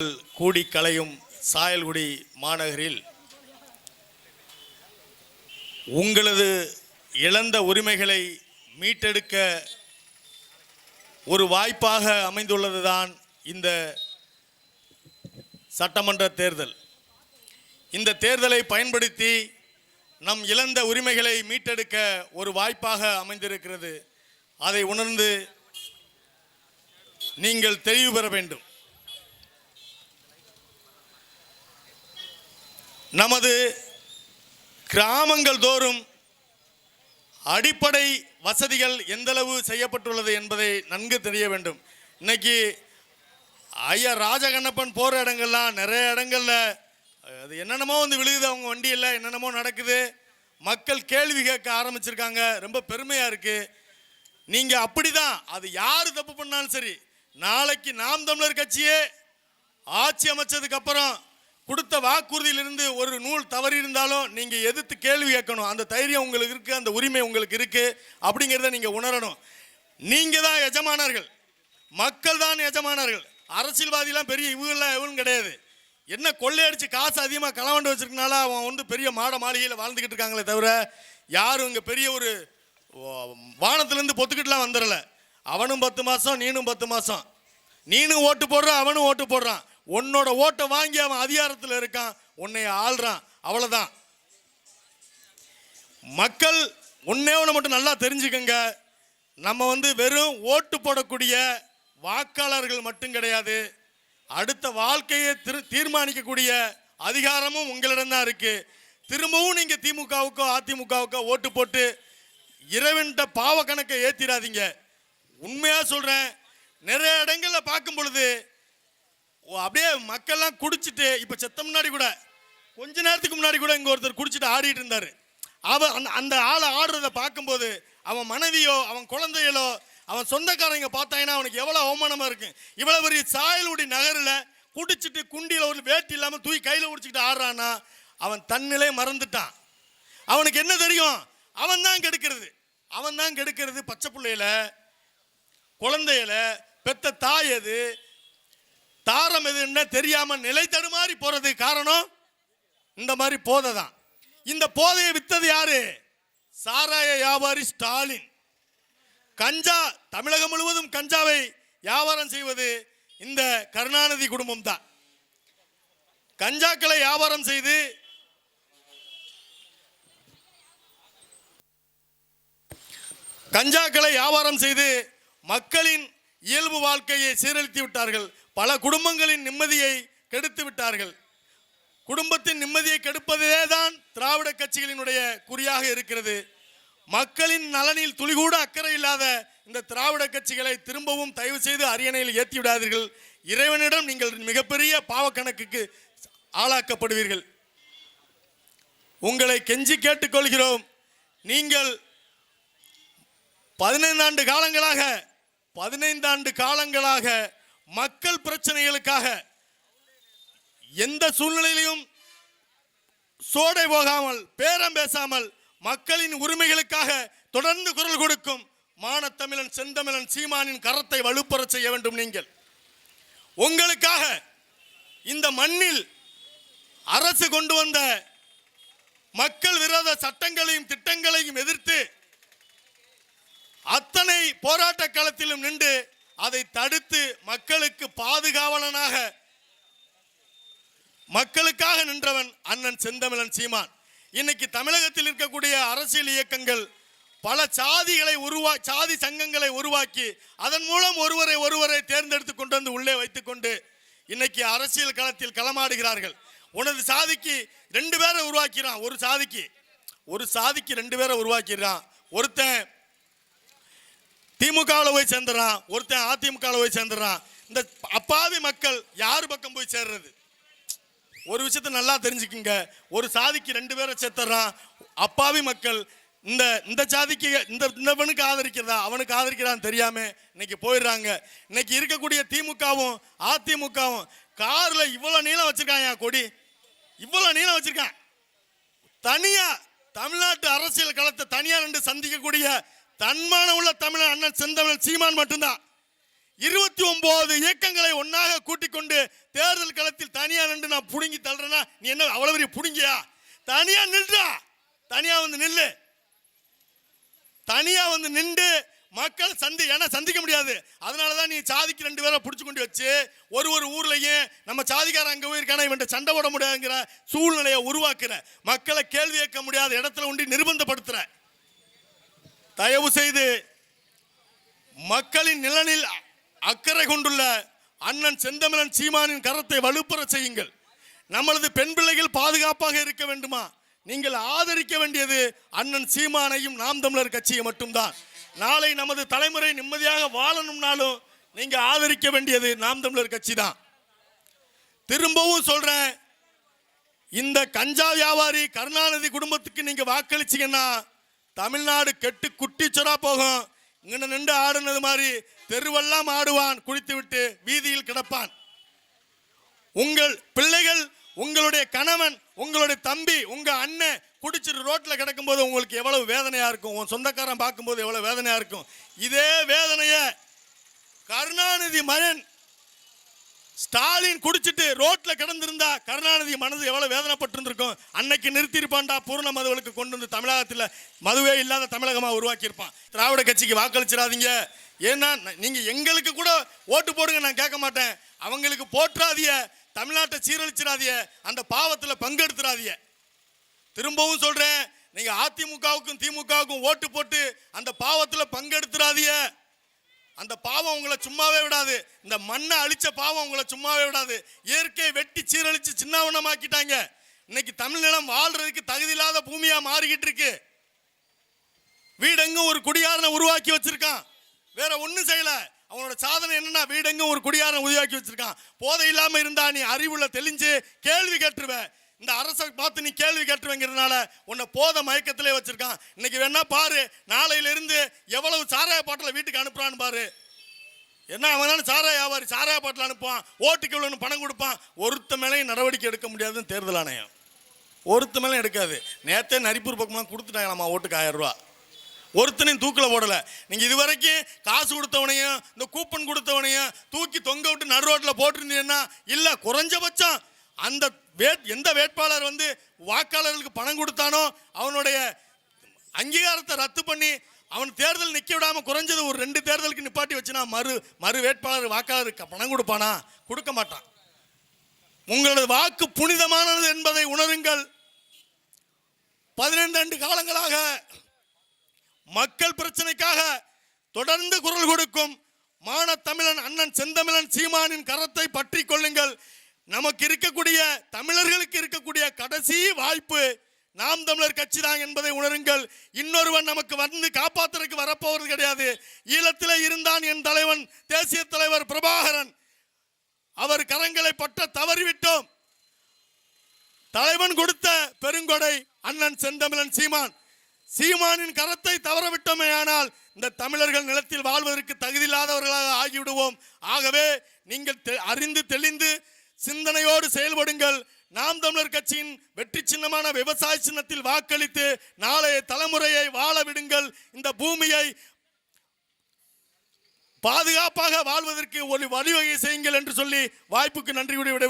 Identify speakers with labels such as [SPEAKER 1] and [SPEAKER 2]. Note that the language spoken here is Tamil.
[SPEAKER 1] கூடி கலையும் சாயல்குடி மாநகரில் உங்களது இழந்த உரிமைகளை மீட்டெடுக்க ஒரு வாய்ப்பாக அமைந்துள்ளதுதான் இந்த சட்டமன்ற தேர்தல். இந்த தேர்தலை பயன்படுத்தி நம் இழந்த உரிமைகளை மீட்டெடுக்க ஒரு வாய்ப்பாக அமைந்திருக்கிறது. அதை உணர்ந்து நீங்கள் தெளிவு பெற வேண்டும். நமது கிராமங்கள் தோறும் அடிப்படை வசதிகள் எந்தளவு செய்யப்பட்டுள்ளது என்பதை நன்கு தெரிய வேண்டும். இன்னைக்கு ஐயா ராஜகண்ணப்பன் போகிற இடங்கள்லாம் நிறைய இடங்கள்ல அது என்னென்னமோ வந்து விழுகுது, அவங்க வண்டியில் என்னென்னமோ நடக்குது. மக்கள் கேள்வி கேட்க ஆரம்பிச்சிருக்காங்க. ரொம்ப பெருமையாக இருக்குது. நீங்கள் அப்படி தான், அது யார் தப்பு பண்ணாலும் சரி, நாளைக்கு நாம் தமிழர் கட்சியே ஆட்சி அமைச்சதுக்கு அப்புறம் கொடுத்த வாக்குறுதியிலிருந்து ஒரு நூல் தவறி இருந்தாலும் நீங்கள் எதிர்த்து கேள்வி கேட்கணும். அந்த தைரியம் உங்களுக்கு இருக்குது, அந்த உரிமை உங்களுக்கு இருக்குது அப்படிங்கிறத நீங்கள் உணரணும். நீங்கள் தான் எஜமானர்கள், மக்கள் தான் எஜமானர்கள். அரசியல்வாதிலாம் பெரிய இவனும் கிடையாது. என்ன கொள்ளையடிச்சு காசு அதிகமாக களவாண்டு வச்சிருக்கனால அவன் வந்து பெரிய மாட மாளிகையில் வாழ்ந்துக்கிட்டு இருக்காங்களே தவிர யாரும் இங்கே பெரிய ஒரு வானத்திலேருந்து பொத்துக்கிட்டுலாம் வந்துடல. அவனும் 10 மாதம், நீனும் 10 மாதம். நீனும் ஓட்டு போடுறான், அவனும் ஓட்டு போடுறான். உன்னோட ஓட்டை வாங்கி அவன் அதிகாரத்தில் இருக்கான், உன்னை ஆள்றான். அவ்வளோதான். மக்கள் ஒன்னே ஒன்று மட்டும் நல்லா தெரிஞ்சுக்கங்க. நம்ம வந்து வெறும் ஓட்டு போடக்கூடிய வாக்காளர்கள் மட்டும் கிடையாது. அடுத்த வாழ்க்கையை தீர்மானிக்கக்கூடிய அதிகாரமும் உங்களிடம் தான் இருக்கு. திரும்பவும் நீங்கள் திமுகவுக்கோ அதிமுகவுக்கோ ஓட்டு போட்டு இறைவன்கிட்ட பாவ கணக்கை ஏற்றிடாதீங்க. உண்மையாக சொல்கிறேன். நிறைய இடங்களில் பார்க்கும் பொழுது அப்படியே மக்கள்லாம் குடிச்சிட்டு, இப்போ செத்த முன்னாடி கூட கொஞ்ச நேரத்துக்கு முன்னாடி கூட இங்கே ஒருத்தர் குடிச்சிட்டு ஆடிட்டு இருந்தார். அந்த ஆளை ஆடுறதை பார்க்கும்போது அவன் மனைவியோ அவன் குழந்தைகளோ அவன் சொந்தக்காரங்க பார்த்தாங்கன்னா அவனுக்கு எவ்வளோ அவமானமாக இருக்கு. இவ்வளோ பெரிய சாயல்குடி நகரில் குடிச்சிட்டு குண்டியில் ஒரு வேட்டி இல்லாமல் தூக்கி கையில் குடிச்சிக்கிட்டு ஆடுறான்னா அவன் தன்னிலே மறந்துட்டான். அவனுக்கு என்ன தெரியும்? அவன் தான் கெடுக்கிறது. பச்சை பிள்ளையில குழந்தையில பெத்த தாய் எது தாரம் எதுன்னு தெரியாம நிலை தடுமாறி போறது காரணம் இந்த மாதிரி போதை தான். இந்த போதையை வித்தது யாரு? சாராய வியாபாரி ஸ்டாலின். கஞ்சா, தமிழகம் முழுவதும் கஞ்சாவை வியாபாரம் செய்வது இந்த கருணாநிதி குடும்பம் தான். கஞ்சாக்களை வியாபாரம் செய்து மக்களின் இயல்பு வாழ்க்கையை சீரழித்து விட்டார்கள். பல குடும்பங்களின் நிம்மதியை கெடுத்து விட்டார்கள். குடும்பத்தின் நிம்மதியை கெடுப்பதே தான் திராவிட கட்சிகளினுடைய குறியாக இருக்கிறது. மக்களின் நலனில் துளிகூட அக்கறை இல்லாத இந்த திராவிட கட்சிகளை திரும்பவும் தயவு செய்து அரியணையில் ஏற்றி விடாதீர்கள். இறைவனிடம் நீங்கள் மிகப்பெரிய பாவக்கணக்குக்கு ஆளாக்கப்படுவீர்கள். உங்களை கெஞ்சி கேட்டுக்கொள்கிறோம். நீங்கள் 15 ஆண்டு காலங்களாக மக்கள் பிரச்சனைகளுக்காக எந்த சூழ்நிலையிலும் சோடை போகாமல் பேரம் பேசாமல் மக்களின் உரிமைகளுக்காக தொடர்ந்து குரல் கொடுக்கும் மானத்தமிழன் செந்தமிழன் சீமானின் கரத்தை வலுப்பெற செய்ய வேண்டும். நீங்கள் உங்களுக்காக இந்த மண்ணில் அரசு கொண்டு வந்த மக்கள் விரோத சட்டங்களையும் திட்டங்களையும் எதிர்த்து அத்தனை போராட்ட களத்திலும் நின்று அதை தடுத்து மக்களுக்கு பாதுகாவலனாக மக்களுக்காக நின்றவன் அண்ணன் செந்தமிழன் சீமான். இன்னைக்கு தமிழகத்தில் இருக்கக்கூடிய அரசியல் இயக்கங்கள் பல சாதி சங்கங்களை உருவாக்கி அதன் மூலம் ஒருவரை தேர்ந்தெடுத்து கொண்டு வந்து உள்ளே வைத்துக்கொண்டு இன்னைக்கு அரசியல் களத்தில் களமாடுகிறார்கள். உனது சாதிக்கு 2 பேரை உருவாக்கிறான். ஒரு சாதிக்கு 2 பேரை உருவாக்கிறான். ஒருத்தன் திமுகவில் போய் சேர்ந்துறான், ஒருத்தன் அதிமுகவில் போய் சேர்ந்துறான். இந்த அப்பாவி மக்கள் யார் பக்கம் போய் சேர்றது? ஒரு விஷயத்தை நல்லா தெரிஞ்சுக்குங்க. ஒரு சாதிக்கு 2 பேரை சேர்த்துறான். அப்பாவி மக்கள் இந்த சாதிக்கு இந்தவனுக்கு ஆதரிக்கிறதா அவனுக்கு ஆதரிக்கிறான்னு தெரியாம இன்னைக்கு போயிடுறாங்க. இன்னைக்கு இருக்கக்கூடிய திமுகவும் அதிமுகவும் கார்ல இவ்வளவு நீளம் வச்சிருக்காங்க, கொடி இவ்வளவு நீளம் வச்சிருக்கான். தனியா தமிழ்நாட்டு அரசியல் களத்தை தனியா நின்று சந்திக்கக்கூடிய தன்மான உள்ள தமிழன் அண்ணன் செந்தமிழன் சீமான் மட்டும்தான். 29 இயக்கங்களை ஒன்னாக கூட்டிக் கொண்டு தேர்தல் களத்தில் தனியா நின்று நான் புடுங்கி தள்ளுறேன்னா நீ என்ன அவ்வளவு பெரிய புடுங்கியா? தனியா நின்றா, தனியா வந்து நில்லு. தனியா வந்து நின்று மக்கள் சந்திக்க முடியாது. அதனாலதான் நீ சாதிக்கு 2 பேரை பிடிச்சு கொண்டு வச்சு ஒரு ஊர்லயும் நம்ம சாதிக்காரன் அங்க போயிருக்கான இவன் சண்டை போட முடியாதுங்கிற சூழ்நிலையை உருவாக்குற, மக்களை கேள்வி கேட்க முடியாத இடத்துல உண்டி நிர்பந்தப்படுத்துற. தயவு செய்து மக்களின் நிலனில் அக்கறை கொண்டுள்ள அண்ணன் செந்தமிழன் சீமானின் கரத்தை வலுப்பெற செய்யுங்கள். நமது பெண் பிள்ளைகள் பாதுகாப்பாக இருக்க வேண்டுமா? நீங்கள் ஆதரிக்க வேண்டியது அண்ணன் சீமானையும் நாம் தமிழர் கட்சியை மட்டும்தான். நாளை நமது தலைமுறை நிம்மதியாக வாழணும்னாலும் நீங்க ஆதரிக்க வேண்டியது நாம் தமிழர் கட்சி தான். திரும்பவும் சொல்றேன், இந்த கஞ்சா வியாபாரி கருணாநிதி குடும்பத்துக்கு நீங்க வாக்களிச்சீங்கன்னா தமிழ்நாடு கெட்டு குட்டிச்சரா போகும். இங்க நின்று ஆடுனது மாதிரி தெருவெல்லாம் ஆடுவான், குடித்து விட்டு வீதியில் கிடப்பான். உங்கள் பிள்ளைகள், உங்களுடைய கணவன், உங்களுடைய தம்பி, உங்க அண்ணன் குடிச்சிட்டு ரோட்ல கிடக்கும் போது உங்களுக்கு எவ்வளவு வேதனையா இருக்கும்? உன் சொந்தக்காரன் பார்க்கும்போது எவ்வளவு வேதனையா இருக்கும்? இதே வேதனைய கருணாநிதி மகன் ஸ்டாலின் குடிச்சிட்டு ரோட்ல கிடந்திருந்தா கருணாநிதி மனது எவ்வளவு வேதனைப்பட்டிருந்திருக்கும்? அன்னைக்கு நிறுத்தியிருப்பான்டா, பூர்ண மதுவுக்கு கொண்டு வந்து தமிழகத்தில் மதுவே இல்லாத தமிழகமா உருவாக்கி இருப்பான். திராவிட கட்சிக்கு வாக்களிச்சிடாதீங்க. ஏன்னா நீங்க எங்களுக்கு கூட ஓட்டு போடுங்க, நான் கேட்க மாட்டேன். அவங்களுக்கு போற்றாதிய, தமிழ்நாட்டை சீரழிச்சிடாதிய, அந்த பாவத்தில் பங்கெடுத்துறாதிய. திரும்பவும் சொல்றேன், நீங்க அதிமுகவுக்கும் திமுகவுக்கும் ஓட்டு போட்டு அந்த பாவத்தில் பங்கெடுத்துறாதிய. அந்த பாவம் உங்களை சும்மாவே விடாது. இந்த மண்ணை அழிச்ச பாவம் உங்களை சும்மாவே விடாது. இயற்கையை வெட்டி சீரழிச்சு சின்னவனமாக்கிட்டாங்க. இன்னைக்கு தமிழ்நிலம் வாழ்றதுக்கு தகுதி இல்லாத பூமியா மாறிக்கிட்டு இருக்கு. வீடெங்கும் ஒரு குடியாரனை உருவாக்கி வச்சிருக்கான், வேற ஒன்னும் செய்யல. அவனோட சாதனை என்னன்னா வீடெங்கும் ஒரு குடியாரனை உருவாக்கி வச்சிருக்கான். போதை இல்லாம இருந்தா நீ அறிவுள்ள தெளிஞ்சு கேள்வி கேட்டுருவ. இந்த அரசை பார்த்து நீ கேள்வி கேட்டுருவங்கிறதுனால உன்னை போதை மயக்கத்திலே வச்சிருக்கான். இன்னைக்கு வேணா பாரு, நாளையில இருந்து எவ்வளவு சாராய பாட்டில் வீட்டுக்கு அனுப்புறான்னு பாரு. என்ன அவன் சாராய வியாபாரி சாராய பாட்டில் அனுப்புவான், ஓட்டுக்கு எவ்வளவு பணம் கொடுப்பான். ஒருத்த மேலேயும் நடவடிக்கை எடுக்க முடியாதுன்னு தேர்தல் ஆணையம் ஒருத்த மேலே எடுக்காது. நேற்றே நரிப்பூர் பக்கமாக கொடுத்துட்டாங்களாமா ஓட்டுக்கு 1000 ரூபா. ஒருத்தனையும் தூக்கில் போடல. நீங்க இதுவரைக்கும் காசு கொடுத்தவனையும் இந்த கூப்பன் கொடுத்தவனையும் தூக்கி தொங்க விட்டு நடு ரோட்டில் போட்டிருந்தீங்கன்னா இல்ல, குறைஞ்சபட்சம் அந்த எந்த வேட்பாளர் வந்து வாக்காளர்களுக்கு பணம் கொடுத்தானோ அவனுடைய அங்கீகாரத்தை ரத்து பண்ணி அவன் தேர்தல் நிக்க விடாம குறைஞ்சது ஒரு 2 தேர்தலுக்கு நிப்பாட்டி வச்சுனா மறு வேட்பாளர் வாக்காளருக்கு பணம் கொடுப்பானா? கொடுக்க மாட்டான். உங்களது வாக்கு புனிதமானது என்பதை உணருங்கள். 15 ஆண்டு காலங்களாக மக்கள் பிரச்சனைக்காக தொடர்ந்து குரல் கொடுக்கும் மான தமிழன் அண்ணன் செந்தமிழன் சீமானின் கரத்தை பற்றி கொள்ளுங்கள். நமக்கு இருக்கக்கூடிய, தமிழர்களுக்கு இருக்கக்கூடிய கடைசி வாய்ப்பு நாம் தமிழர் கட்சி தான் என்பதை உணருங்கள். இன்னொருவன் நமக்கு வந்து காப்பாற்றுறதுக்கு வரப்போவது கிடையாது. ஈழத்திலே இருந்தான் என் தலைவன் தேசிய தலைவர் பிரபாகரன். அவர் கரங்களை பற்ற தவறிவிட்டோம். தலைவன் கொடுத்த பெருங்கொடை அண்ணன் செந்தமிழன் சீமான். சீமானின் கரத்தை தவறவிட்டோமே ஆனால் இந்த தமிழர்கள் நிலத்தில் வாழ்வதற்கு தகுதியில்லாதவர்களாக ஆகிவிடுவோம். ஆகவே நீங்கள் அறிந்து தெளிந்து சிந்தனையோடு செயல்படுங்கள். நாம் தமிழர் கட்சியின் வெற்றி சின்னமான விவசாய சின்னத்தில் வாக்களித்து நாளைய தலைமுறையை வாழ விடுங்கள். இந்த பூமியை பாதுகாப்பாக வாழ்வதற்கு ஒரு வழிவகை செய்யுங்கள் என்று சொல்லி வாய்ப்புக்கு நன்றி கூறி விட